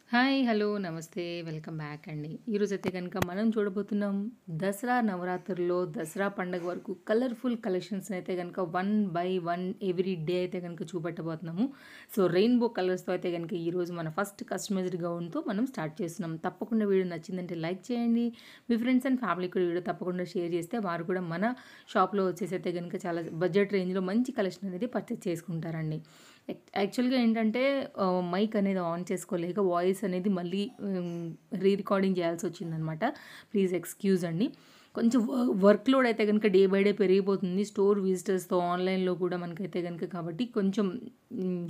Hi! Hello! నమస్తే. Welcome back అండి. ఈరోజైతే గనక మనం చూడబోతున్నాం దసరా నవరాత్రుల్లో దసరా పండగ వరకు కలర్‌ఫుల్ కలెక్షన్స్‌నైతే గనక one by one every day అయితే గనక చూపెట్టబోతున్నాము. సో, రెయిన్‌బో కలర్స్‌తో అయితే గనక ఈరోజు మన ఫస్ట్ కస్టమైజ్డ్ గౌన్‌తో మనం స్టార్ట్ చేస్తున్నాం. తప్పకుండా వీడియో నచ్చిందంటే లైక్ చేయండి. మీ ఫ్రెండ్స్ అండ్ ఫ్యామిలీకి కూడా వీడియో తప్పకుండా షేర్ చేస్తే వారు కూడా మన షాప్‌లో వచ్చేసైతే గనక చాలా బడ్జెట్ రేంజ్‌లో మంచి కలెక్షన్ అనేది పర్చేజ్ చేసుకుంటారండి. యాక్చువల్‌గా ఏంటంటే మైక్ అనేది ఆన్ చేసుకోలేక వాయిస్ అనేది మళ్ళీ రీ రికార్డింగ్ చేయాల్సొచ్చిందనమాట. ప్లీజ్ ఎక్స్‌క్యూజ్ అండి. కొంచెం వర్క్ లోడ్ అయితే గనుక డే బై డే పెరిగిపోతుంది. స్టోర్ విజిటర్స్‌తో ఆన్‌లైన్‌లో కూడా మనకైతే గనుక కాబట్టి కొంచెం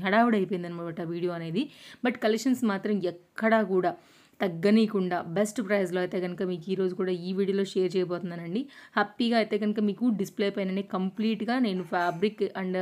హడావిడి అయిపోయిందనమాట వీడియో అనేది. బట్ కలెక్షన్స్ మాత్రం ఎక్కడా కూడా తగ్గనీయకుండా బెస్ట్ ప్రైస్‌లో అయితే గనుక మీకు ఈరోజు కూడా ఈ వీడియోలో షేర్ చేయబోతున్నానండి. హ్యాపీగా అయితే గనుక మీకు డిస్‌ప్లే పైననే కంప్లీట్‌గా నేను fabric and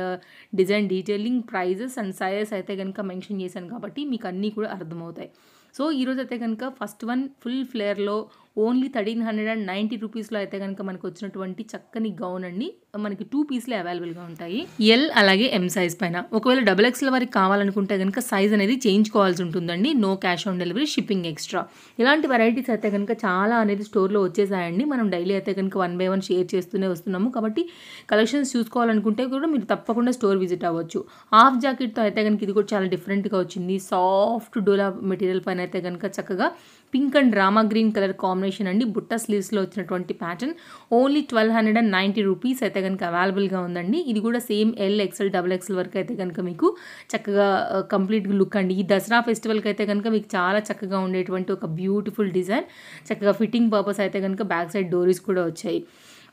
design detailing, prices and sizes అయితే గనుక మెన్షన్ చేశాను కాబట్టి మీకు అన్నీ కూడా అర్థమవుతాయి. సో, ఈరోజైతే గనుక ఫస్ట్ వన్ ఫుల్ ఫ్లేర్‌లో ఓన్లీ 1390 రూపీస్‌లో అయితే గనుక మనకొచ్చినటువంటి చక్కని గౌన్ అండి. మనకి 2 పీస్‌లే అవైలబుల్‌గా ఉంటాయి. ఎల్ అలాగే ఎం సైజ్ పైన. ఒకవేళ డబుల్ ఎక్స్‌ఎల్ వరకు కావాలనుకుంటే గనుక సైజ్ అనేది చేయించుకోవాల్సి ఉంటుందండి. No cash on delivery, shipping extra. ఇలాంటి వెరైటీస్ అయితే గనుక చాలా అనేది స్టోర్‌లో వచ్చేసాయండి. మనం డైలీ అయితే గనుక వన్ బై వన్ షేర్ చేస్తూనే వస్తున్నాము. కాబట్టి కలెక్షన్స్ చూసుకోవాలనుకుంటే కూడా మీరు తప్పకుండా స్టోర్ విజిట్ అవ్వచ్చు. హాఫ్ జాకెట్‌తో అయితే గనుక ఇది కూడా చాలా డిఫరెంట్‌గా వచ్చింది. సాఫ్ట్ డోలా మెటీరియల్ పైన అయితే గనుక చక్కగా pink and Rama green colour combination అండి. బుట్ట స్లీవ్స్‌లో వచ్చినటువంటి ప్యాటర్న్. ఓన్లీ 1290 రూపీస్ అయితే గనుక అవైలబుల్‌గా ఉందండి. ఇది కూడా same L, XL, double XL వరకు అయితే గనుక మీకు చక్కగా కంప్లీట్ లుక్ అండి. ఈ దసరా ఫెస్టివల్‌కి అయితే గనుక మీకు చాలా చక్కగా ఉండేటువంటి ఒక బ్యూటిఫుల్ డిజైన్. చక్కగా ఫిట్టింగ్ పర్పస్ అయితే గనుక బ్యాక్ సైడ్ డోరీస్ కూడా వచ్చాయి.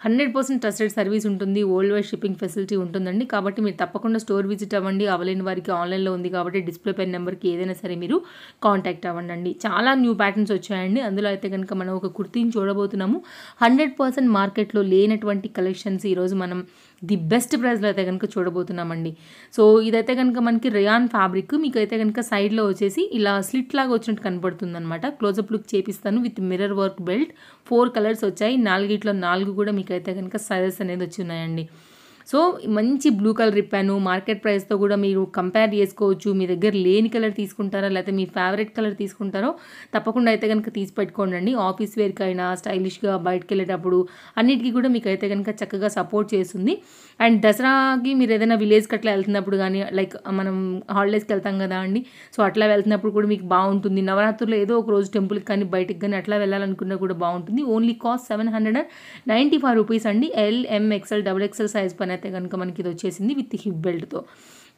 100% ట్రస్టెడ్ సర్వీస్ ఉంటుంది. వరల్డ్ వైడ్ షిప్పింగ్ ఫెసిలిటీ ఉంటుందండి. కాబట్టి మీరు తప్పకుండా స్టోర్ విజిట్ అవ్వండి. అవ్వలేని వారికి ఆన్‌లైన్‌లో ఉంది కాబట్టి డిస్‌ప్లే పైన నెంబర్‌కి ఏదైనా సరే మీరు కాంటాక్ట్ అవ్వండండి. చాలా న్యూ ప్యాటర్న్స్ వచ్చాయండి. అందులో అయితే గనుక మనం ఒక కుర్తీని చూడబోతున్నాము. 100% మార్కెట్‌లో లేనటువంటి కలెక్షన్స్ ఈరోజు మనం ది బెస్ట్ ప్రైస్‌లో అయితే గనుక చూడబోతున్నామండి. సో, ఇదైతే గనుక మనకి రేయాన్ ఫ్యాబ్రిక్. మీకైతే గనుక సైడ్‌లో వచ్చేసి ఇలా స్లిట్ లాగా వచ్చినట్టు కనపడుతుందనమాట. క్లోజప్ లుక్ చేపిస్తాను with mirror work belt. 4 colours వచ్చాయి. 4 కూడా మీకైతే గనుక సైజెస్ అనేది వచ్చి ఉన్నాయండి. సో, మంచి బ్లూ కలర్ ఇప్పాను. మార్కెట్ ప్రైస్‌తో కూడా మీరు కంపేర్ చేసుకోవచ్చు. మీ దగ్గర లేని కలర్ తీసుకుంటారా? లేకపోతే మీ ఫేవరెట్ కలర్ తీసుకుంటారో తప్పకుండా అయితే గనుక తీసి పెట్టుకోండండి. ఆఫీస్ వేర్‌కైనా స్టైలిష్‌గా బయటికెళ్ళేటప్పుడు అన్నిటికి కూడా మీకైతే గనుక చక్కగా సపోర్ట్ చేస్తుంది. అండ్ దసరాకి మీరు ఏదైనా విలేజ్‌కి అట్లా వెళ్తున్నప్పుడు గానీ, లైక్ మనం హాలిడేస్‌కి వెళ్తాం కదా అండి. సో, అట్లా వెళ్తున్నప్పుడు కూడా మీకు బావుంటుంది. నవరాత్రుల్లో ఏదో ఒక రోజు టెంపుల్‌కి కానీ, బయటికి గానీ అట్లా వెళ్ళాలనుకున్నా కూడా బావుంటుంది. ఓన్లీ కాస్ట్ 795 రూపీస్ అండి. ఎల్, ఎం, ఎక్స్ఎల్, డబుల్ ఎక్స్ఎల్ సైజ్ పైన అయితే గనుక మనకి ఇది వచ్చేసింది విత్ హిప్ బెల్ట్‌తో.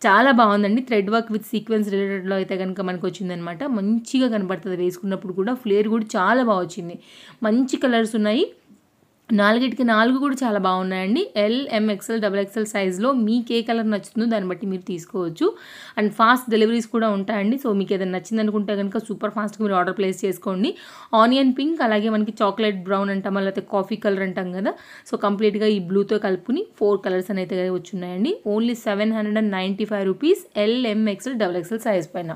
చాలా బావుందండి. థ్రెడ్ వర్క్ విత్ సీక్వెన్స్ రిలేటెడ్‌లో అయితే గనుక మనకొచ్చిందనమాట. మంచిగా కనపడతది వేసుకున్నప్పుడు కూడా. ఫ్లేర్ కూడా చాలా బా వచ్చింది. మంచి కలర్స్ ఉన్నాయి. 4 కూడా చాలా బాగున్నాయండి. ఎల్, ఎం, ఎక్స్ఎల్, డబుల్ ఎక్స్ఎల్ సైజ్‌లో మీకు ఏ కలర్ నచ్చుతుందో దాన్ని బట్టి మీరు తీసుకోవచ్చు. అండ్ ఫాస్ట్ డెలివరీస్ కూడా ఉంటాయండి. సో, మీకు ఏదైనా నచ్చిందనుకుంటే గనుక సూపర్ ఫాస్ట్‌గా మీరు ఆర్డర్ ప్లేస్ చేసుకోండి. ఆనియన్ పింక్ అలాగే మనకి చాక్లెట్ బ్రౌన్ అంటామా లేకపోతే కాఫీ కలర్ అంటాం కదా! సో, కంప్లీట్‌గా ఈ బ్లూతో కలుపుకొని 4 కలర్స్ అయితే వచ్చున్నాయండి. ఓన్లీ 795 రూపీస్ ఎల్, ఎం, ఎక్స్ఎల్, డబుల్ ఎక్స్ఎల్ సైజ్ పైన.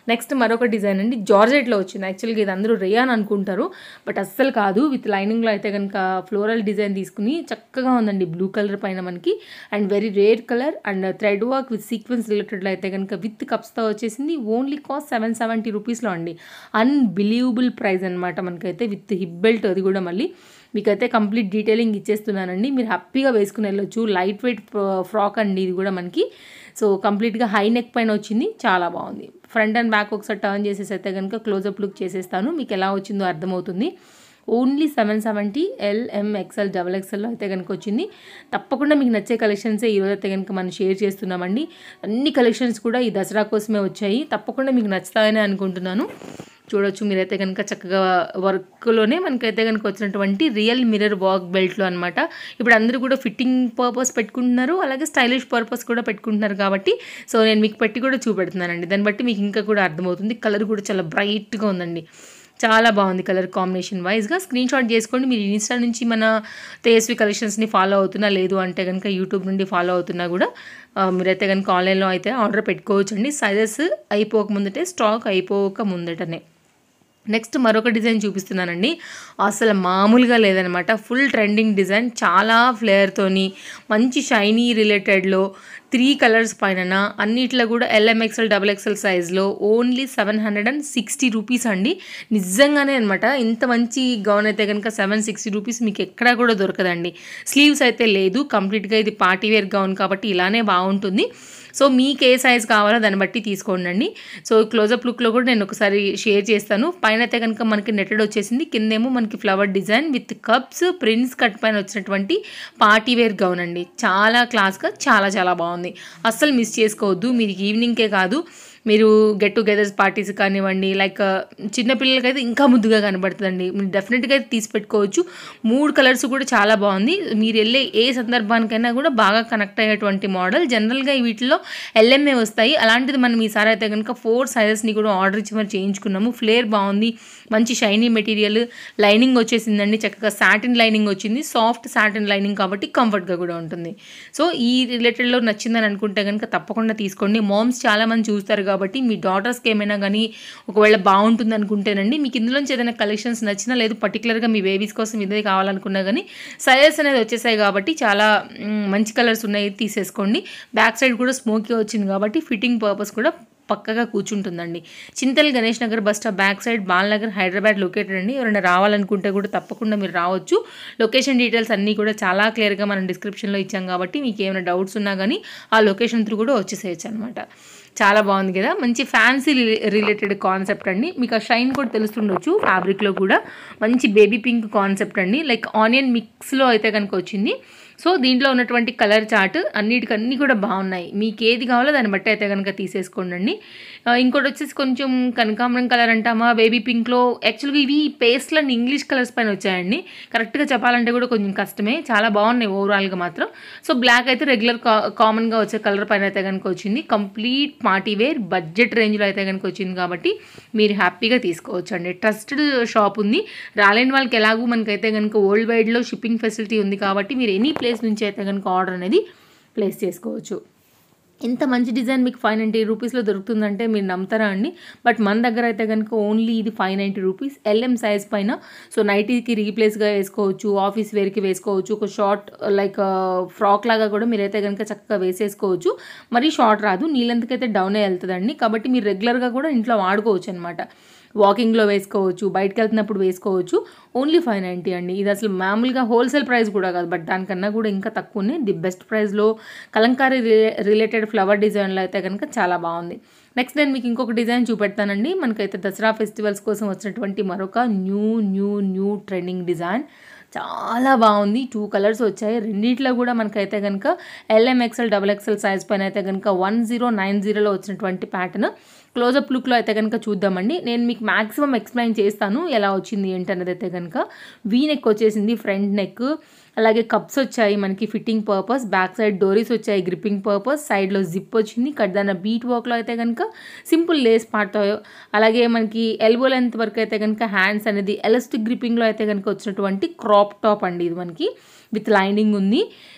నెక్స్ట్ మరొక డిజైన్ అండి. జార్జెట్‌లో వచ్చింది. యాక్చువల్‌గా ఇది అందరూ రేయాన్ అనుకుంటారు. బట్ అస్సలు కాదు. విత్ లైనింగ్‌లో అయితే గనుక ఫ్లోరల్ డిజైన్ తీసుకుని చక్కగా ఉందండి. బ్లూ కలర్ పైన మనకి and very rare colour and thread work with sequence రిలేటెడ్‌లో అయితే గనుక విత్ కప్స్‌తో వచ్చేసింది. ఓన్లీ కాస్ట్ 770 రూపీస్‌లో అండి. అన్‌బిలీవబుల్ ప్రైస్ అనమాట మనకైతే విత్ హిప్ బెల్ట్ అది కూడా మళ్ళీ. మీకైతే కంప్లీట్ డీటెయిలింగ్ ఇచ్చేస్తున్నానండి. మీరు హ్యాపీగా వేసుకుని వెళ్ళొచ్చు. లైట్ వెయిట్ ఫ్రాక్ అండి ఇది కూడా మనకి. సో, కంప్లీట్‌గా హై నెక్ పైన వచ్చింది. చాలా బాగుంది. ఫ్రంట్ అండ్ బ్యాక్ ఒకసారి టర్న్ చేసేసి అయితే గనుక క్లోజప్ లుక్ చేసేస్తాను. మీకు ఎలా వచ్చిందో అర్థమవుతుంది. ఓన్లీ 770 ఎల్, ఎం, ఎక్స్ఎల్, డబుల్ ఎక్స్ఎల్‌లో అయితే గనుక వచ్చింది. తప్పకుండా మీకు నచ్చే కలెక్షన్సే ఈరోజు అయితే గనుక మనం షేర్ చేస్తున్నామండి. అన్ని కలెక్షన్స్ కూడా ఈ దసరా కోసమే వచ్చాయి. తప్పకుండా మీకు నచ్చుతాయని అనుకుంటున్నాను. చూడొచ్చు మీరైతే గనుక చక్కగా వర్క్‌లోనే మనకైతే గనుక వచ్చినటువంటి రియల్ మిర్రర్ వర్క్ బెల్ట్‌లో అనమాట. ఇప్పుడు అందరూ కూడా ఫిట్టింగ్ పర్పస్ పెట్టుకుంటున్నారు. అలాగే స్టైలిష్ పర్పస్ కూడా పెట్టుకుంటున్నారు కాబట్టి సో, నేను మీకు పెట్టి కూడా చూపెడుతున్నానండి. దాన్ని బట్టి మీకు ఇంకా కూడా అర్థమవుతుంది. కలర్ కూడా చాలా బ్రైట్‌గా ఉందండి. చాలా బాగుంది కలర్ కాంబినేషన్ వైస్‌గా. స్క్రీన్‌షాట్ చేసుకోండి. మీరు ఇన్‌స్టా నుంచి మన తేజస్వి కలెక్షన్స్‌ని ఫాలో అవుతున్నా, లేదు అంటే గనుక యూట్యూబ్ నుండి ఫాలో అవుతున్నా కూడా మీరైతే గనుక ఆన్‌లైన్‌లో అయితే ఆర్డర్ పెట్టుకోవచ్చండి. సైజెస్ అయిపోక ముందటే, స్టాక్ అయిపోక ముందటనే. నెక్స్ట్ మరొక డిజైన్ చూపిస్తున్నానండి. అసలు మామూలుగా లేదనమాట. ఫుల్ ట్రెండింగ్ డిజైన్, చాలా ఫ్లేయర్తోని మంచి షైనీ రిలేటెడ్లో 3 కలర్స్ పైన అన్నిట్లో కూడా LMXL XXL సైజ్లో ఓన్లీ 760 రూపీస్ అండి. నిజంగానే అనమాట. ఇంత మంచి గౌన్ అయితే కనుక 760 రూపీస్ మీకు ఎక్కడా కూడా దొరకదండి. స్లీవ్స్ అయితే లేదు, కంప్లీట్గా ఇది పార్టీవేర్ గౌన్ కాబట్టి ఇలానే బాగుంటుంది. సో మీకు ఏ సైజ్ కావాలో దాన్ని బట్టి తీసుకోండి. సో క్లోజప్ లుక్లో కూడా నేను ఒకసారి షేర్ చేస్తాను. పైన అయితే కనుక మనకి నెట్టెడ్ వచ్చేసింది, కిందేమో మనకి flower design with cups prince cut పైన వచ్చినటువంటి పార్టీవేర్ గౌన్ అండి. చాలా క్లాస్గా చాలా చాలా బాగుంది. అస్సలు మిస్ చేసుకోవద్దు. మీరు ఈవినింగ్కే కాదు, మీరు గెట్ టుగెదర్స్ పార్టీస్ కానివ్వండి, లైక్ చిన్నపిల్లలకైతే ఇంకా ముద్దుగా కనబడుతుందండి. మీరు డెఫినెట్గా అయితే తీసి పెట్టుకోవచ్చు. 3 కలర్స్ కూడా చాలా బాగుంది. మీరు వెళ్ళే ఏ సందర్భానికైనా కూడా బాగా కనెక్ట్ అయ్యేటువంటి మోడల్. జనరల్గా వీటిలో LMA వస్తాయి, అలాంటిది మనం ఈసారి అయితే కనుక 4 సైజెస్ని కూడా ఆర్డర్ ఇచ్చి మరి చేయించుకున్నాము. ఫ్లేర్ బాగుంది, మంచి షైనీ మెటీరియల్, లైనింగ్ వచ్చేసిందండి, చక్కగా సాటిన్ లైనింగ్ వచ్చింది, సాఫ్ట్ సాటిన్ లైనింగ్ కాబట్టి కంఫర్ట్గా కూడా ఉంటుంది. సో ఈ రిలేటెడ్లో నచ్చిందని అనుకుంటే కనుక తప్పకుండా తీసుకోండి. మామ్స్ చాలామంది చూస్తారు కాబట్టి మీ డాటర్స్కి ఏమైనా కానీ ఒకవేళ బాగుంటుంది అనుకుంటేనండి, మీకు ఇందులోంచి ఏదైనా కలెక్షన్స్ నచ్చినా, లేదు పర్టికులర్గా మీ బేబీస్ కోసం ఇదే కావాలనుకున్నా కానీ సైజెస్ అనేది వచ్చేసాయి కాబట్టి చాలా మంచి కలర్స్ ఉన్నాయి, తీసేసుకోండి. బ్యాక్ సైడ్ కూడా స్మోకీ వచ్చింది కాబట్టి ఫిట్టింగ్ పర్పస్ కూడా పక్కగా కూర్చుంటుందండి. Chintal Ganesh Nagar bus stop back side, Balanagar, Hyderabad located అండి. ఎవరైనా రావాలనుకుంటే కూడా తప్పకుండా మీరు రావచ్చు. లొకేషన్ డీటెయిల్స్ అన్నీ కూడా చాలా క్లియర్గా మనం డిస్క్రిప్షన్లో ఇచ్చాం కాబట్టి మీకు ఏమైనా డౌట్స్ ఉన్నా కానీ ఆ లొకేషన్ త్రూ కూడా వచ్చేసేయచ్చు అనమాట. చాలా బాగుంది కదా, మంచి ఫ్యాన్సీ రిలేటెడ్ కాన్సెప్ట్ అండి. మీకు ఆ షైన్ కూడా తెలుస్తుండొచ్చు. ఫ్యాబ్రిక్లో కూడా మంచి బేబీ పింక్ కాన్సెప్ట్ అండి, లైక్ ఆనియన్ మిక్స్లో అయితే కనుక వచ్చింది. సో దీంట్లో ఉన్నటువంటి కలర్ చార్ట్ అన్నిటికన్నీ కూడా బాగున్నాయి. మీకు ఏది కావాలో దాన్ని బట్టి అయితే కనుక తీసేసుకోండి. ఇంకోటి వచ్చేసి కొంచెం కనకాంబరం కలర్ అంటామా, బేబీ పింక్లో. యాక్చువల్గా ఇవి పేస్ట్లు అండ్ ఇంగ్లీష్ కలర్స్ పైన వచ్చాయండి. కరెక్ట్గా చెప్పాలంటే కూడా కొంచెం కష్టమే, చాలా బాగున్నాయి ఓవరాల్గా మాత్రం. సో బ్లాక్ అయితే రెగ్యులర్ కామన్గా వచ్చే కలర్ పైన అయితే కనుక వచ్చింది. కంప్లీట్ పార్టీవేర్ బడ్జెట్ రేంజ్లో అయితే కనుక వచ్చింది కాబట్టి మీరు హ్యాపీగా తీసుకోవచ్చు అండి. ట్రస్టెడ్ షాప్ ఉంది. రాలేని వాళ్ళకి ఎలాగూ మనకైతే కనుక వరల్డ్ వైడ్లో షిప్పింగ్ ఫెసిలిటీ ఉంది కాబట్టి మీరు ఎనీ ప్లేస్ నుంచి అయితే కనుక ఆర్డర్ అనేది ప్లేస్ చేసుకోవచ్చు. ఇంత మంచి డిజైన్ మీకు 590 రూపీస్లో దొరుకుతుందంటే మీరు నమ్ముతారా అండి? బట్ మన దగ్గర అయితే కనుక ఓన్లీ ఇది 590 రూపీస్, LM సైజ్ పైన. సో నైటీకి రీప్లేస్గా వేసుకోవచ్చు, ఆఫీస్ వేర్కి వేసుకోవచ్చు, ఒక షార్ట్ లైక్ ఫ్రాక్ లాగా కూడా మీరైతే కనుక చక్కగా వేసేసుకోవచ్చు. మరీ షార్ట్ రాదు, నీళ్ళంతకైతే డౌనే వెళ్తుందండి కాబట్టి మీరు రెగ్యులర్గా కూడా ఇంట్లో వాడుకోవచ్చు అనమాట. వాకింగ్లో వేసుకోవచ్చు, బయటకు వెళ్తున్నప్పుడు వేసుకోవచ్చు. ఓన్లీ 590 అండి. ఇది అసలు మామూలుగా హోల్సేల్ ప్రైస్ కూడా కాదు, బట్ దానికన్నా కూడా ఇంకా తక్కువనే. ది బెస్ట్ ప్రైస్లో కలంకారీ రిలేటెడ్ ఫ్లవర్ డిజైన్లో అయితే కనుక చాలా బాగుంది. నెక్స్ట్ నేను మీకు ఇంకొక డిజైన్ చూపెడతానండి. మనకైతే దసరా ఫెస్టివల్స్ కోసం వచ్చినటువంటి మరొక న్యూ ట్రెండింగ్ డిజైన్. చాలా బాగుంది. 2 కలర్స్ వచ్చాయి. రెండిట్లో కూడా మనకైతే కనుక LMXL XXL సైజ్ పైన అయితే కనుక 1090లో వచ్చినటువంటి ప్యాటర్న్. క్లోజప్ లుక్లో అయితే కనుక చూద్దామండి. నేను మీకు మ్యాక్సిమం ఎక్స్ప్లెయిన్ చేస్తాను ఎలా వచ్చింది ఏంటనేది. అయితే కనుక వీ నెక్ వచ్చేసింది, ఫ్రంట్ నెక్, అలాగే కప్స్ వచ్చాయి మనకి ఫిట్టింగ్ పర్పస్, బ్యాక్ సైడ్ డోరీస్ వచ్చాయి గ్రిప్పింగ్ పర్పస్, సైడ్లో జిప్ వచ్చింది. కడ్దాన బీట్ వర్క్లో అయితే కనుక సింపుల్ లేస్ పార్ట్, అలాగే మనకి ఎల్బో లెంత్ వరకు అయితే కనుక హ్యాండ్స్ అనేది ఎలాస్టిక్ గ్రిప్పింగ్లో అయితే కనుక వచ్చినటువంటి క్రాప్ టాప్ అండి. ఇది మనకి విత్ లైనింగ్ ఉంది.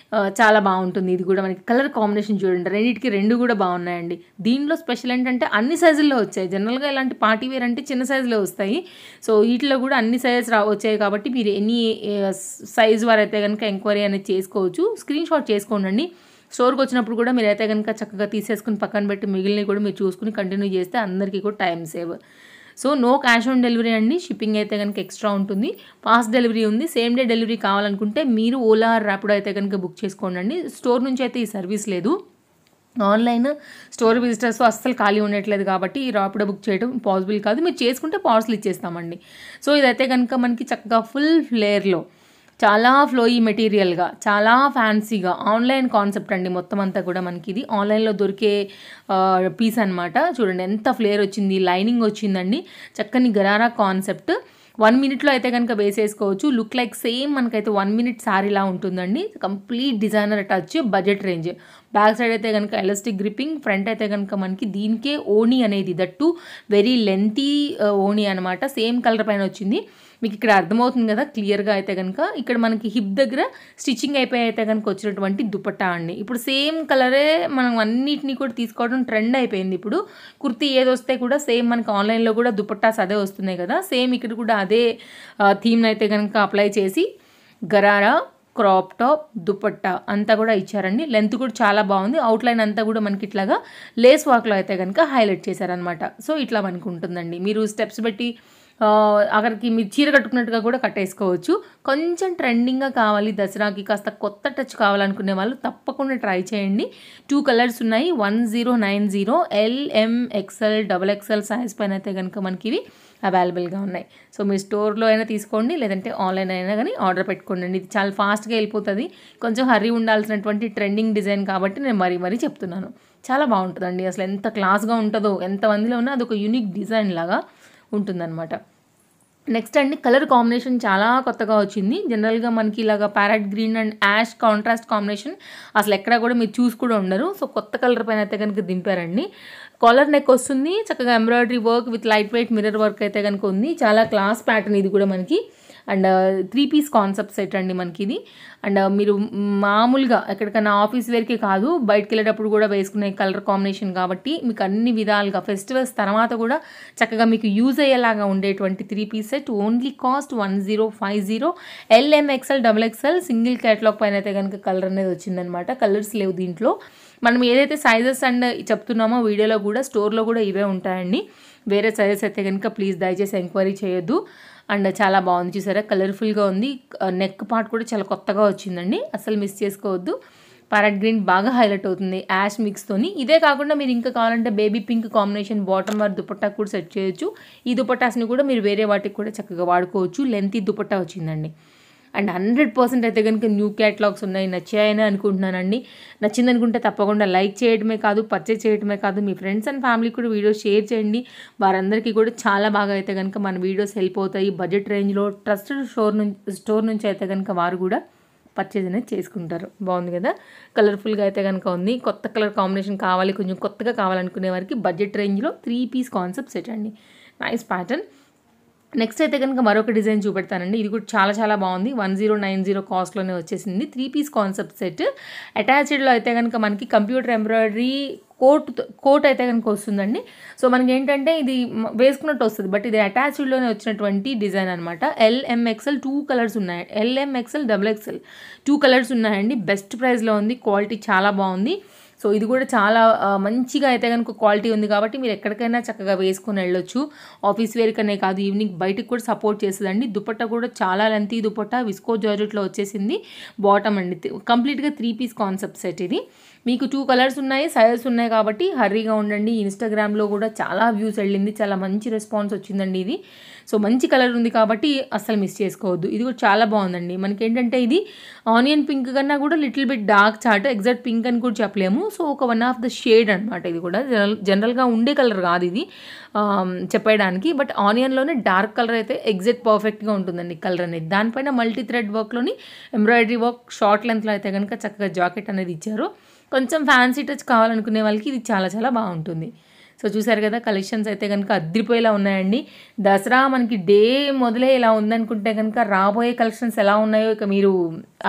చాలా బాగుంటుంది. ఇది కూడా మనకి కలర్ కాంబినేషన్ చూడండి, రెండింటికి 2 కూడా బాగున్నాయండి. దీనిలో స్పెషల్ ఏంటంటే అన్ని సైజుల్లో వచ్చాయి. జనరల్గా ఇలాంటి పార్టీ వేర్ అంటే చిన్న సైజులో వస్తాయి. సో వీటిలో కూడా అన్ని సైజెస్ వచ్చాయి కాబట్టి మీరు ఎన్ని సైజ్ వారు అయితే కనుక ఎంక్వైరీ అనేది చేసుకోవచ్చు. స్క్రీన్ షాట్ చేసుకోండి. స్టోర్కి వచ్చినప్పుడు కూడా మీరైతే కనుక చక్కగా తీసేసుకుని పక్కన పెట్టి మిగిలినవి కూడా మీరు చూసుకుని కంటిన్యూ చేస్తే అందరికీ కూడా time save. So no cash on delivery అండి. షిప్పింగ్ అయితే కనుక ఎక్స్ట్రా ఉంటుంది. ఫాస్ట్ డెలివరీ ఉంది. సేమ్ డే డెలివరీ కావాలనుకుంటే మీరు ఓలా ర్యాపిడో అయితే కనుక బుక్ చేసుకోండి. స్టోర్ నుంచి అయితే ఈ సర్వీస్ లేదు. ఆన్లైన్ స్టోర్ విజిటర్స్ అస్సలు ఖాళీ ఉండట్లేదు కాబట్టి ఈ ర్యాపిడో బుక్ చేయడం పాసిబుల్ కాదు. మీరు చేసుకుంటే పార్సల్ ఇచ్చేస్తామండి. సో ఇదైతే కనుక మనకి చక్కగా ఫుల్ ఫ్లేర్లో, చాలా ఫ్లోయీ మెటీరియల్గా, చాలా ఫ్యాన్సీగా ఆన్లైన్ కాన్సెప్ట్ అండి. మొత్తం అంతా కూడా మనకి ఇది ఆన్లైన్లో దొరికే పీస్ అనమాట. చూడండి ఎంత ఫ్లేర్ వచ్చింది, లైనింగ్ వచ్చిందండి, చక్కని గరారా కాన్సెప్ట్. 1 మినిట్లో అయితే కనుక వేసేసుకోవచ్చు. లుక్ లైక్ సేమ్ మనకైతే 1 మినిట్ శారీలా ఉంటుందండి. Complete designer touch, budget range. Back side అయితే కనుక ఎలాస్టిక్ గ్రిప్పింగ్, ఫ్రంట్ అయితే కనుక మనకి దీనికే ఓణి అనేది దట్టు వెరీ లెంతీ ఓణి అనమాట. సేమ్ కలర్ పైన వచ్చింది. మీకు ఇక్కడ అర్థమవుతుంది కదా క్లియర్గా అయితే కనుక. ఇక్కడ మనకి హిప్ దగ్గర స్టిచ్చింగ్ అయిపోయి అయితే కనుక వచ్చినటువంటి దుపట్టా అండి. ఇప్పుడు సేమ్ కలరే మనం అన్నిటినీ కూడా తీసుకోవడం ట్రెండ్ అయిపోయింది. ఇప్పుడు కుర్తీ ఏది వస్తే కూడా సేమ్ మనకి ఆన్లైన్లో కూడా దుపట్టాస్ అదే వస్తున్నాయి కదా, సేమ్ ఇక్కడ కూడా అదే థీమ్ అయితే కనుక అప్లై చేసి గరారా క్రాప్ టాప్ దుపట్టా అంతా కూడా ఇచ్చారండి. లెంత్ కూడా చాలా బాగుంది. అవుట్లైన్ అంతా కూడా మనకి ఇట్లాగా లేస్ వాక్లో అయితే కనుక హైలైట్ చేశారనమాట. సో ఇట్లా మనకు ఉంటుందండి. మీరు స్టెప్స్ బట్టి అక్కడికి మీరు చీర కట్టుకున్నట్టుగా కూడా కట్టేసుకోవచ్చు. కొంచెం ట్రెండింగ్గా కావాలి, దసరాకి కాస్త కొత్త టచ్ కావాలనుకునే వాళ్ళు తప్పకుండా ట్రై చేయండి. 2 కలర్స్ ఉన్నాయి. 1090 LMXL XXL సైజ్ పైన అయితే కనుక మనకి ఇవి అవైలబుల్గా ఉన్నాయి. సో మీరు స్టోర్లో అయినా తీసుకోండి, లేదంటే ఆన్లైన్ అయినా కానీ ఆర్డర్ పెట్టుకోండి. ఇది చాలా ఫాస్ట్గా వెళ్ళిపోతుంది. కొంచెం హర్రీ ఉండాల్సినటువంటి ట్రెండింగ్ డిజైన్ కాబట్టి నేను మరీ చెప్తున్నాను. చాలా బాగుంటుందండి. అసలు ఎంత క్లాస్గా ఉంటుందో, ఎంతమందిలో ఉన్నా అదొక యూనిక్ డిజైన్ లాగా ఉంటుందన్నమాట. నెక్స్ట్ అండి, కలర్ కాంబినేషన్ చాలా కొత్తగా వచ్చింది. జనరల్గా మనకి ఇలాగ parrot green and ash contrast combination అసలు ఎక్కడ కూడా మీరు చూసి కూడా ఉండరు. సో కొత్త కలర్ పైన అయితే కనుక దింపారండి. కాలర్ నెక్ వస్తుంది, చక్కగా embroidery work with light weight mirror work అయితే కనుక ఉంది. చాలా క్లాస్ ప్యాటర్న్ ఇది కూడా మనకి. అండ్ 3 పీస్ కాన్సెప్ట్ సెట్ అండి మనకి ఇది. అండ్ మీరు మామూలుగా ఎక్కడికైనా ఆఫీస్ వేర్కే కాదు, బయటకు వెళ్ళేటప్పుడు కూడా వేసుకునే కలర్ కాంబినేషన్ కాబట్టి మీకు అన్ని విధాలుగా ఫెస్టివల్స్ తర్వాత కూడా చక్కగా మీకు యూజ్ అయ్యేలాగా ఉండేటువంటి 3 piece set. Only cost 1050. LMXL XXL single catalogue పైన అయితే కనుక కలర్ అనేది వచ్చిందనమాట. కలర్స్ లేవు దీంట్లో. మనం ఏదైతే సైజెస్ అండ్ చెప్తున్నామో వీడియోలో కూడా స్టోర్లో కూడా ఇవే ఉంటాయండి. వేరే సైజెస్ అయితే కనుక ప్లీజ్ దయచేసి ఎంక్వైరీ చేయొద్దు. అండ్ చాలా బాగుంది, చూసారా కలర్ఫుల్గా ఉంది. నెక్ పార్ట్ కూడా చాలా కొత్తగా వచ్చిందండి, అసలు మిస్ చేసుకోవద్దు. ప్యారెట్ గ్రీన్ బాగా హైలైట్ అవుతుంది యాష్ మిక్స్తోని. ఇదే కాకుండా మీరు ఇంకా కావాలంటే బేబీ పింక్ కాంబినేషన్ బాటమ్ వారి దుపట్టా కూడా సెట్ చేయొచ్చు. ఈ దుపట్టాస్ని కూడా మీరు వేరే వాటికి కూడా చక్కగా వాడుకోవచ్చు. లెంతీ దుపట్టా వచ్చిందండి. అండ్ 100% అయితే కనుక న్యూ క్యాటలాగ్స్ ఉన్నాయి. నచ్చాయని అనుకుంటున్నానండి. నచ్చింది అనుకుంటే తప్పకుండా లైక్ చేయడమే కాదు, పర్చేజ్ చేయడమే కాదు, మీ ఫ్రెండ్స్ అండ్ ఫ్యామిలీకి కూడా వీడియోస్ షేర్ చేయండి. వారందరికీ కూడా చాలా బాగా అయితే కనుక మన వీడియోస్ హెల్ప్ అవుతాయి. బడ్జెట్ రేంజ్లో ట్రస్టెడ్ స్టోర్ నుంచి అయితే కనుక వారు కూడా పర్చేజ్ అనేది చేసుకుంటారు. బాగుంది కదా, కలర్ఫుల్గా అయితే కనుక ఉంది. కొత్త కలర్ కాంబినేషన్ కావాలి, కొంచెం కొత్తగా కావాలనుకునే వారికి బడ్జెట్ రేంజ్లో 3 పీస్ కాన్సెప్ట్ సెట్ అండి. Nice pattern. నెక్స్ట్ అయితే కనుక మరొక డిజైన్ చూపెడతానండి. ఇది కూడా చాలా బాగుంది. 1090 కాస్ట్లోనే వచ్చేసింది. 3 పీస్ కాన్సెప్ట్ సెట్. అటాచ్డ్లో అయితే కనుక మనకి కంప్యూటర్ ఎంబ్రాయిడరీ కోట్ అయితే కనుక వస్తుందండి. సో మనకి ఏంటంటే ఇది వేసుకున్నట్టు వస్తుంది, బట్ ఇది అటాచ్డ్లోనే వచ్చినటువంటి డిజైన్ అనమాట. LMXL 2 కలర్స్ ఉన్నాయి. LMXL XXL 2 కలర్స్ ఉన్నాయండి. బెస్ట్ ప్రైస్లో ఉంది. క్వాలిటీ చాలా బాగుంది. సో ఇది కూడా చాలా మంచిగా అయితే కనుక క్వాలిటీ ఉంది కాబట్టి మీరు ఎక్కడికైనా చక్కగా వేసుకొని వెళ్ళొచ్చు. ఆఫీస్ వేర్కనే కాదు, ఈవినింగ్ బయటికి కూడా సపోర్ట్ చేస్తుందండి. దుపట్టా కూడా చాలా లెంతీ దుపట్టా, విస్కో జార్జెట్లో వచ్చేసింది. బాటమ్ అండి, కంప్లీట్గా 3 పీస్ కాన్సెప్ట్ సెట్ ఇది. మీకు 2 కలర్స్ ఉన్నాయి, సైజెస్ ఉన్నాయి కాబట్టి హర్రీగా ఉండండి. ఇన్స్టాగ్రామ్లో కూడా చాలా వ్యూస్ వెళ్ళింది, చాలా మంచి రెస్పాన్స్ వచ్చిందండి ఇది. సో మంచి కలర్ ఉంది కాబట్టి అస్సలు మిస్ చేసుకోవద్దు. ఇది కూడా చాలా బాగుందండి. మనకి ఏంటంటే ఇది ఆనియన్ పింక్ కన్నా కూడా little bit dark chat, exact pink అని కూడా చెప్పలేము. సో ఒక వన్ ఆఫ్ ద షేడ్ అనమాట. ఇది కూడా జనరల్గా ఉండే కలర్ కాదు ఇది చెప్పడానికి, బట్ ఆనియన్లోనే డార్క్ కలర్ అయితే ఎగ్జాక్ట్ పర్ఫెక్ట్గా ఉంటుందండి కలర్ అనేది. దానిపైన మల్టీ థ్రెడ్ వర్క్లోని ఎంబ్రాయిడరీ వర్క్ షార్ట్ లెంత్లో అయితే కనుక చక్కగా జాకెట్ అనేది ఇచ్చారు. కొంచెం ఫ్యాన్సీ టచ్ కావాలనుకునే వాళ్ళకి ఇది చాలా బాగుంటుంది. సో చూసారు కదా, కలెక్షన్స్ అయితే కనుక అద్దరిపోయేలా ఉన్నాయండి. దసరా మనకి డే మొదలే ఇలా ఉందనుకుంటే కనుక రాబోయే కలెక్షన్స్ ఎలా ఉన్నాయో ఇక మీరు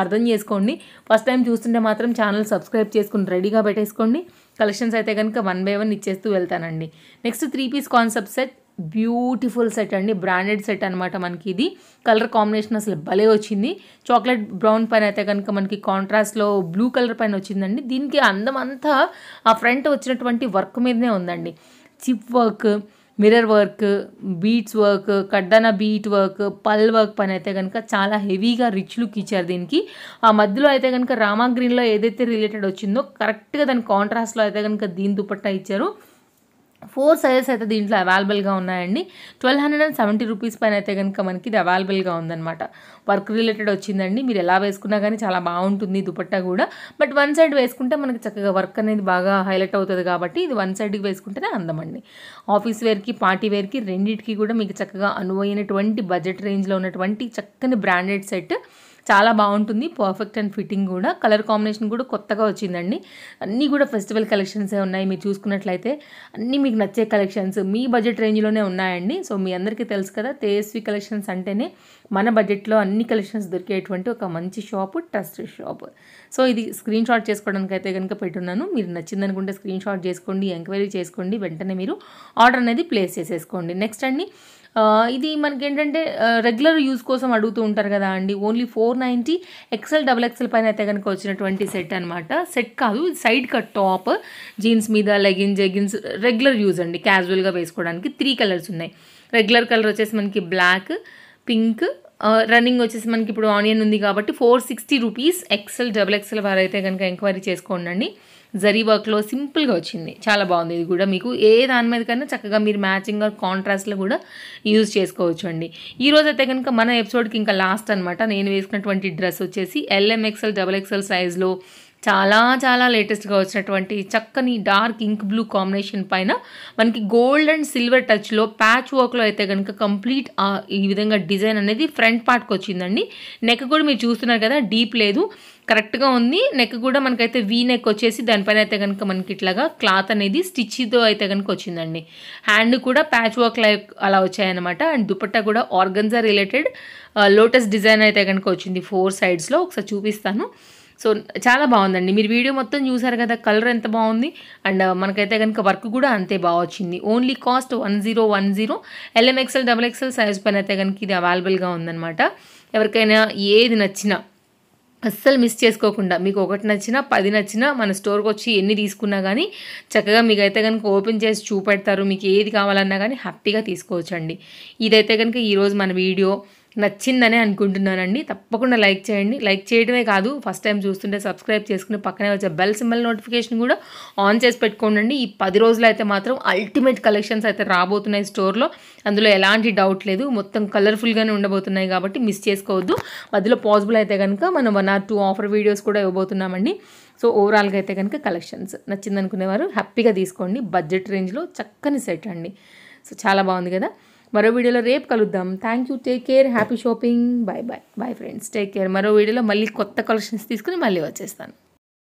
అర్థం చేసుకోండి. ఫస్ట్ టైం చూస్తుంటే మాత్రం ఛానల్ సబ్స్క్రైబ్ చేసుకుని రెడీగా పెట్టేసుకోండి. కలెక్షన్స్ అయితే కనుక 1 by 1 ఇచ్చేస్తూ వెళ్తానండి. Next 3 piece concept set. Beautiful set అండి, బ్రాండెడ్ సెట్ అనమాట. మనకి ఇది కలర్ కాంబినేషన్ అసలు భలే వచ్చింది. చాక్లెట్ బ్రౌన్ పైన అయితే కనుక మనకి కాంట్రాస్ట్లో బ్లూ కలర్ పైన వచ్చిందండి. దీనికి అందం అంతా ఆ ఫ్రంట్ వచ్చినటువంటి వర్క్ మీదనే ఉందండి. Chip work, mirror work, beads work, కడ్డానా బీట్ వర్క్, పల్ వర్క్ పైన అయితే కనుక చాలా హెవీగా రిచ్ లుక్ ఇచ్చారు దీనికి. ఆ మధ్యలో అయితే కనుక రామా గ్రీన్లో ఏదైతే రిలేటెడ్ వచ్చిందో కరెక్ట్గా దాని కాంట్రాస్ట్లో అయితే కనుక దీని దుపట్టా ఇచ్చారు. 4 సైజెస్ అయితే దీంట్లో అవైలబుల్గా ఉన్నాయండి. 1270 రూపీస్ పైన అయితే కనుక మనకి ఇది అవైలబుల్గా ఉందన్నమాట. వర్క్ రిలేటెడ్ వచ్చిందండి. మీరు ఎలా వేసుకున్నా కానీ చాలా బాగుంటుంది దుపట్టా కూడా. బట్ 1 సైడ్ వేసుకుంటే మనకి చక్కగా వర్క్ అనేది బాగా హైలైట్ అవుతుంది కాబట్టి ఇది 1 సైడ్కి వేసుకుంటేనే అందమండి. ఆఫీస్ వేర్కి, పార్టీ వేర్కి రెండింటికి కూడా మీకు చక్కగా అనువైనటువంటి బడ్జెట్ రేంజ్లో ఉన్నటువంటి చక్కని బ్రాండెడ్ సెట్. చాలా బాగుంటుంది, పర్ఫెక్ట్ అండ్ ఫిట్టింగ్ కూడా. కలర్ కాంబినేషన్ కూడా కొత్తగా వచ్చిందండి. అన్నీ కూడా ఫెస్టివల్ కలెక్షన్సే ఉన్నాయి. మీరు చూసుకున్నట్లయితే అన్నీ మీకు నచ్చే కలెక్షన్స్ మీ బడ్జెట్ రేంజ్లోనే ఉన్నాయండి. సో మీ అందరికీ తెలుసు కదా, తేజస్వి కలెక్షన్స్ అంటేనే మన బడ్జెట్లో అన్ని కలెక్షన్స్ దొరికేటువంటి ఒక మంచి షాపు, ట్రస్టెడ్ షాప్. సో ఇది స్క్రీన్ షాట్ చేసుకోవడానికి అయితే కనుక పెట్టున్నాను. మీరు నచ్చిందనుకుంటే స్క్రీన్ షాట్ చేసుకోండి, ఎంక్వైరీ చేసుకోండి, వెంటనే మీరు ఆర్డర్ అనేది ప్లేస్ చేసేసుకోండి. నెక్స్ట్ అండి, ఇది మనకేంటంటే రెగ్యులర్ యూజ్ కోసం అడుగుతూ ఉంటారు కదా అండి. ఓన్లీ 490 XL XXL పైన అయితే కనుక వచ్చినటువంటి సెట్ అనమాట. సెట్ కాదు, సైడ్ కట్ టాప్, జీన్స్ మీద జెగిన్స్, రెగ్యులర్ యూజ్ అండి, క్యాజువల్గా వేసుకోవడానికి. 3 కలర్స్ ఉన్నాయి. రెగ్యులర్ కలర్ వచ్చేసి మనకి బ్లాక్, పింక్, రన్నింగ్ వచ్చేసి మనకి ఇప్పుడు ఆనియన్ ఉంది కాబట్టి 460 రూపీస్. XL XXL వారు అయితే కనుక ఎంక్వైరీ చేసుకోండి. జరీ వర్క్లో సింపుల్గా వచ్చింది, చాలా బాగుంది. ఇది కూడా మీకు ఏ దాని మీద కన్నా చక్కగా మీరు మ్యాచింగ్ కాంట్రాస్ట్లో కూడా యూజ్ చేసుకోవచ్చు అండి. ఈరోజు అయితే కనుక మన ఎపిసోడ్కి ఇంకా లాస్ట్ అనమాట. నేను వేసుకున్నటువంటి డ్రెస్ వచ్చేసి LM XL XXL సైజ్లో చాలా చాలా లేటెస్ట్గా వచ్చినటువంటి చక్కని డార్క్ ఇంక్ బ్లూ కాంబినేషన్ పైన మనకి గోల్డ్ అండ్ సిల్వర్ టచ్లో ప్యాచ్ వర్క్లో అయితే కనుక కంప్లీట్ ఈ విధంగా డిజైన్ అనేది ఫ్రంట్ పార్ట్కి వచ్చిందండి. నెక్ కూడా మీరు చూస్తున్నారు కదా, డీప్ లేదు, కరెక్ట్గా ఉంది. నెక్ కూడా మనకైతే వీ నెక్ వచ్చేసి దానిపైన అయితే కనుక మనకి ఇట్లాగా క్లాత్ అనేది స్టిచ్తో అయితే కనుక వచ్చిందండి. హ్యాండ్ కూడా ప్యాచ్ వర్క్ లైక్ అలా వచ్చాయన్నమాట. అండ్ దుపట్టా కూడా ఆర్గన్జా రిలేటెడ్ లోటస్ డిజైన్ అయితే కనుక వచ్చింది 4 సైడ్స్లో. ఒకసారి చూపిస్తాను. సో చాలా బాగుందండి. మీరు వీడియో మొత్తం చూసారు కదా, కలర్ ఎంత బాగుంది. అండ్ మనకైతే కనుక వర్క్ కూడా అంతే బాగా వచ్చింది. Only cost 1010. LM XL XXL size పైన అయితే కనుక ఇది అవైలబుల్గా ఉందన్నమాట. ఎవరికైనా ఏది నచ్చినా అస్సలు మిస్ చేసుకోకుండా, మీకు ఒకటి నచ్చినా 10 నచ్చినా మన స్టోర్కి వచ్చి ఎన్ని తీసుకున్నా కానీ చక్కగా మీకు అయితే కనుక ఓపెన్ చేసి చూపెడతారు. మీకు ఏది కావాలన్నా కానీ హ్యాపీగా తీసుకోవచ్చండి. ఇదైతే కనుక ఈరోజు మన వీడియో నచ్చిందనే అనుకుంటున్నానండి. తప్పకుండా లైక్ చేయండి. లైక్ చేయడమే కాదు, ఫస్ట్ టైం చూస్తుంటే సబ్స్క్రైబ్ చేసుకుని పక్కనే వచ్చే బెల్ సింబల్ నోటిఫికేషన్ కూడా ఆన్ చేసి పెట్టుకోండి. ఈ 10 రోజులు అయితే మాత్రం అల్టిమేట్ కలెక్షన్స్ అయితే రాబోతున్నాయి స్టోర్లో, అందులో ఎలాంటి డౌట్ లేదు. మొత్తం కలర్ఫుల్గానే ఉండబోతున్నాయి కాబట్టి మిస్ చేసుకోవద్దు. మధ్యలో పాసిబుల్ అయితే కనుక మనం 1 or 2 ఆఫర్ వీడియోస్ కూడా ఇవ్వబోతున్నామండి. సో ఓవరాల్గా అయితే కనుక కలెక్షన్స్ నచ్చిందనుకునేవారు హ్యాపీగా తీసుకోండి. బడ్జెట్ రేంజ్లో చక్కని సెట్ అండి. సో చాలా బాగుంది కదా. మరో వీడియోలో రేపు కలుద్దాం. Thank you, take care, happy shopping, bye bye bye friends, take care. మరో వీడియోలో మళ్ళీ కొత్త కలెక్షన్స్ తీసుకుని మళ్ళీ వచ్చేస్తాను.